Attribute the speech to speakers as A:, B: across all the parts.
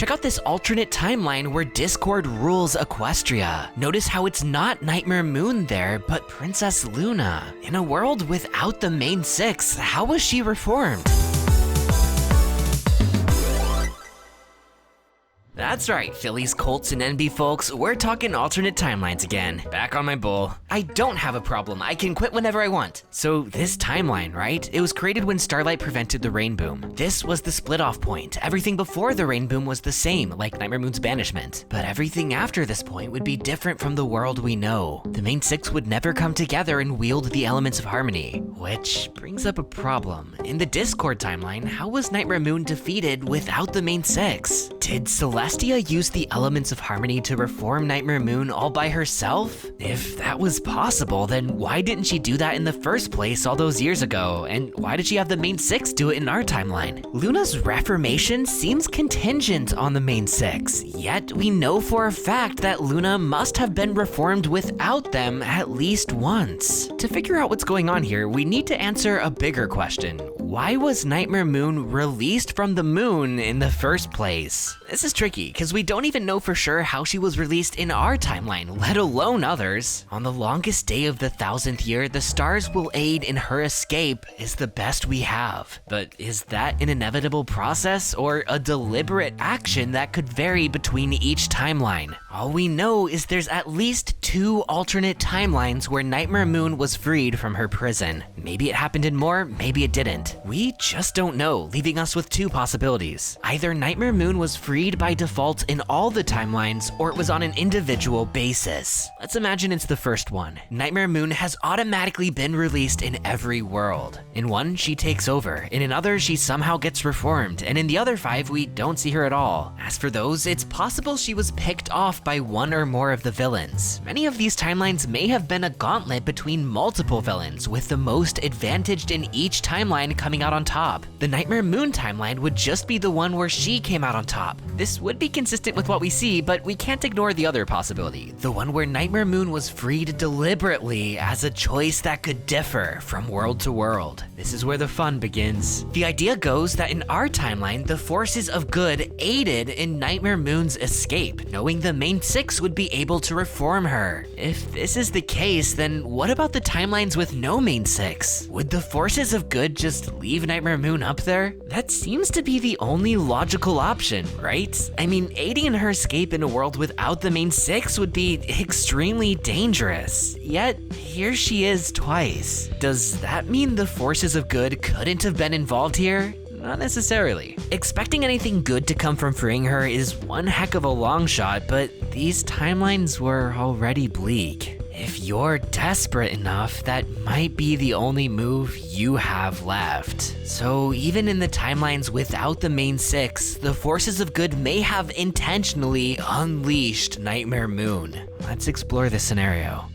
A: Check out this alternate timeline where Discord rules Equestria. Notice how it's not Nightmare Moon there, but Princess Luna. In a world without the main six, how was she reformed? That's right, Phillies, Colts, and NB folks, we're talking alternate timelines again. Back on my bull. I don't have a problem, I can quit whenever I want. So this timeline, right? It was created when Starlight prevented the rain boom. This was the split off point. Everything before the rain boom was the same, like Nightmare Moon's banishment. But everything after this point would be different from the world we know. The main six would never come together and wield the elements of harmony. Which brings up a problem. In the Discord timeline, how was Nightmare Moon defeated without the main six? Did Celestia use the elements of harmony to reform Nightmare Moon all by herself? If that was possible, then why didn't she do that in the first place all those years ago? And why did she have the main six do it in our timeline? Luna's reformation seems contingent on the main six, yet we know for a fact that Luna must have been reformed without them at least once. To figure out what's going on here, we need to answer a bigger question. Why was Nightmare Moon released from the moon in the first place? This is tricky, because we don't even know for sure how she was released in our timeline, let alone others. On the longest day of the 1000th year, the stars will aid in her escape is the best we have. But is that an inevitable process or a deliberate action that could vary between each timeline? All we know is there's at least 2 alternate timelines where Nightmare Moon was freed from her prison. Maybe it happened in more, maybe it didn't. We just don't know, leaving us with 2 possibilities. Either Nightmare Moon was freed by default in all the timelines, or it was on an individual basis. Let's imagine it's the first one. Nightmare Moon has automatically been released in every world. In one, she takes over. In another, she somehow gets reformed. And in the other 5, we don't see her at all. As for those, it's possible she was picked off by one or more of the villains. Many of these timelines may have been a gauntlet between multiple villains, with the most advantaged in each timeline coming out on top. The Nightmare Moon timeline would just be the one where she came out on top. This would be consistent with what we see, but we can't ignore the other possibility. The one where Nightmare Moon was freed deliberately as a choice that could differ from world to world. This is where the fun begins. The idea goes that in our timeline, the forces of good aided in Nightmare Moon's escape, knowing the main six would be able to reform her. If this is the case, then what about the timelines with no main six? Would the forces of good just leave Nightmare Moon up there? That seems to be the only logical option, right? I mean, aiding in her escape in a world without the main six would be extremely dangerous. Yet, here she is twice. Does that mean the forces of good couldn't have been involved here? Not necessarily. Expecting anything good to come from freeing her is one heck of a long shot, but these timelines were already bleak. If you're desperate enough, that might be the only move you have left. So even in the timelines without the main six, the forces of good may have intentionally unleashed Nightmare Moon. Let's explore this scenario.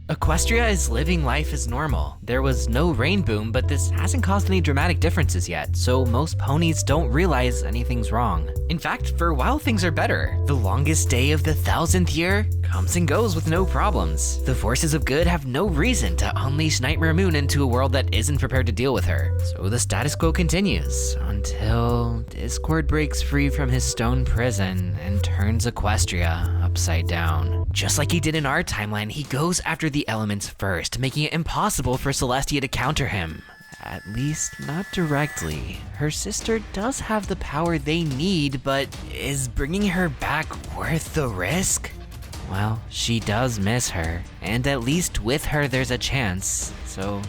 A: Equestria is living life as normal. There was no rain boom, but this hasn't caused any dramatic differences yet, so most ponies don't realize anything's wrong. In fact, for a while things are better. The longest day of the 1000th year comes and goes with no problems. The forces of good have no reason to unleash Nightmare Moon into a world that isn't prepared to deal with her. So the status quo continues until Discord breaks free from his stone prison and turns Equestria upside down. Just like he did in our timeline, he goes after the elements first, making it impossible for Celestia to counter him. At least, not directly. Her sister does have the power they need, but is bringing her back worth the risk? Well, she does miss her, and at least with her there's a chance, so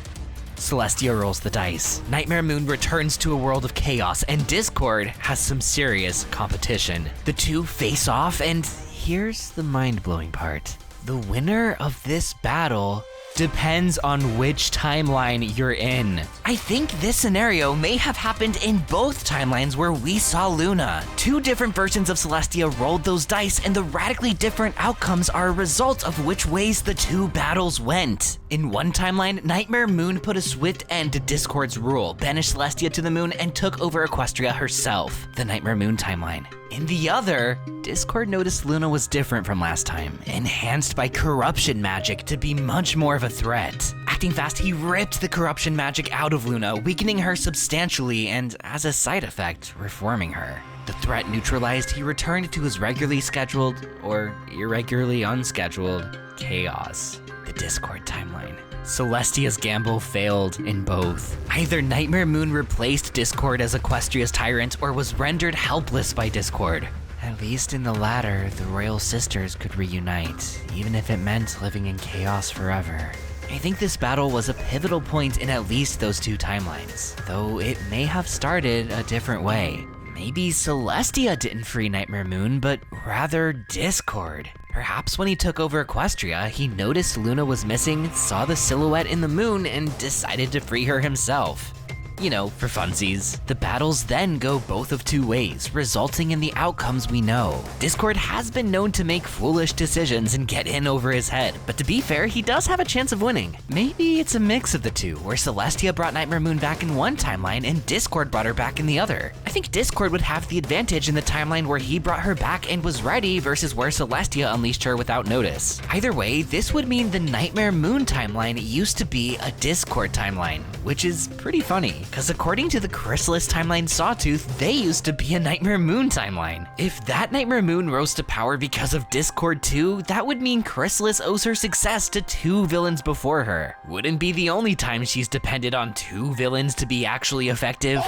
A: Celestia rolls the dice. Nightmare Moon returns to a world of chaos, and Discord has some serious competition. The two face off, and here's the mind-blowing part. The winner of this battle depends on which timeline you're in. I think this scenario may have happened in both timelines where we saw Luna. 2 different versions of Celestia rolled those dice, and the radically different outcomes are a result of which ways the 2 battles went. In one timeline, Nightmare Moon put a swift end to Discord's rule, banished Celestia to the moon, and took over Equestria herself, the Nightmare Moon timeline. In the other, Discord noticed Luna was different from last time, enhanced by corruption magic to be much more of a threat. Acting fast, he ripped the corruption magic out of Luna, weakening her substantially and, as a side effect, reforming her. The threat neutralized, he returned to his regularly scheduled, or irregularly unscheduled, chaos. The Discord timeline. Celestia's gamble failed in both. Either Nightmare Moon replaced Discord as Equestria's tyrant or was rendered helpless by Discord. At least in the latter, the royal sisters could reunite, even if it meant living in chaos forever. I think this battle was a pivotal point in at least those two timelines, though it may have started a different way. Maybe Celestia didn't free Nightmare Moon, but rather Discord. Perhaps when he took over Equestria, he noticed Luna was missing, saw the silhouette in the moon, and decided to free her himself. You know, for funsies. The battles then go both of two ways, resulting in the outcomes we know. Discord has been known to make foolish decisions and get in over his head, but to be fair, he does have a chance of winning. Maybe it's a mix of the two, where Celestia brought Nightmare Moon back in one timeline and Discord brought her back in the other. I think Discord would have the advantage in the timeline where he brought her back and was ready versus where Celestia unleashed her without notice. Either way, this would mean the Nightmare Moon timeline used to be a Discord timeline, which is pretty funny. Because according to the Chrysalis timeline Sawtooth, they used to be a Nightmare Moon timeline. If that Nightmare Moon rose to power because of Discord too, that would mean Chrysalis owes her success to two villains before her. Wouldn't be the only time she's depended on two villains to be actually effective.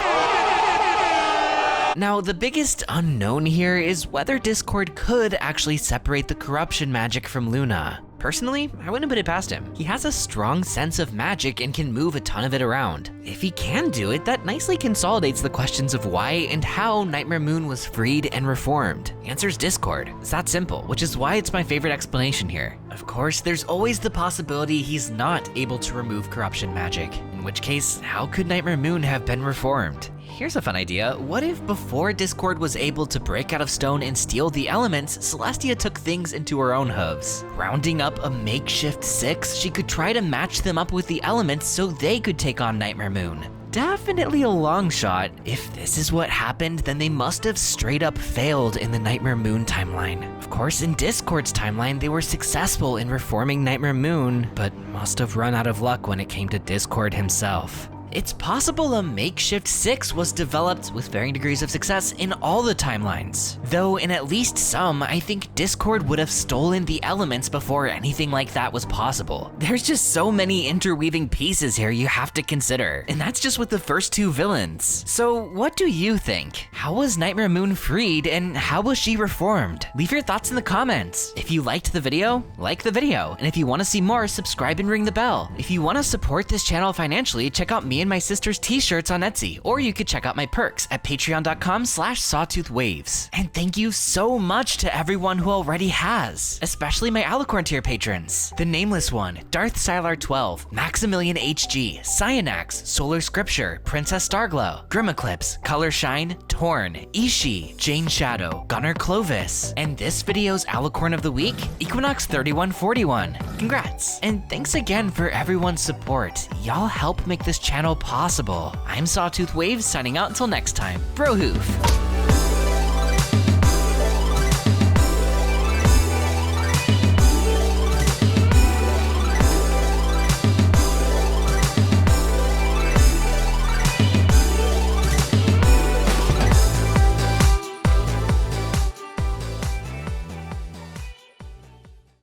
A: Now, the biggest unknown here is whether Discord could actually separate the corruption magic from Luna. Personally, I wouldn't put it past him. He has a strong sense of magic and can move a ton of it around. If he can do it, that nicely consolidates the questions of why and how Nightmare Moon was freed and reformed. The answer's Discord. It's that simple, which is why it's my favorite explanation here. Of course, there's always the possibility he's not able to remove corruption magic, in which case, how could Nightmare Moon have been reformed? Here's a fun idea. What if before Discord was able to break out of stone and steal the elements, Celestia took things into her own hooves? Rounding up a makeshift 6, she could try to match them up with the elements so they could take on Nightmare Moon. Definitely a long shot. If this is what happened, then they must have straight up failed in the Nightmare Moon timeline. Of course, in Discord's timeline, they were successful in reforming Nightmare Moon, but must have run out of luck when it came to Discord himself. It's possible a makeshift 6 was developed with varying degrees of success in all the timelines. Though in at least some, I think Discord would have stolen the elements before anything like that was possible. There's just so many interweaving pieces here you have to consider, and that's just with the first two villains. So what do you think? How was Nightmare Moon freed and how was she reformed? Leave your thoughts in the comments. If you liked the video, like the video, and if you want to see more, subscribe and ring the bell. If you want to support this channel financially, check out me and my sister's t-shirts on Etsy, or you could check out my perks at patreon.com/sawtoothwaves. And thank you so much to everyone who already has, especially my Alicorn tier patrons. The Nameless One, Darth Sylar 12, Maximilian HG, Cyanax, Solar Scripture, Princess Starglow, Grimeclipse, Color Shine, Torn, Ishi, Jane Shadow, Gunnar Clovis, and this video's Alicorn of the Week, Equinox 3141. Congrats! And thanks again for everyone's support. Y'all help make this channel possible. I'm Sawtooth Waves signing out until next time. Brohoof!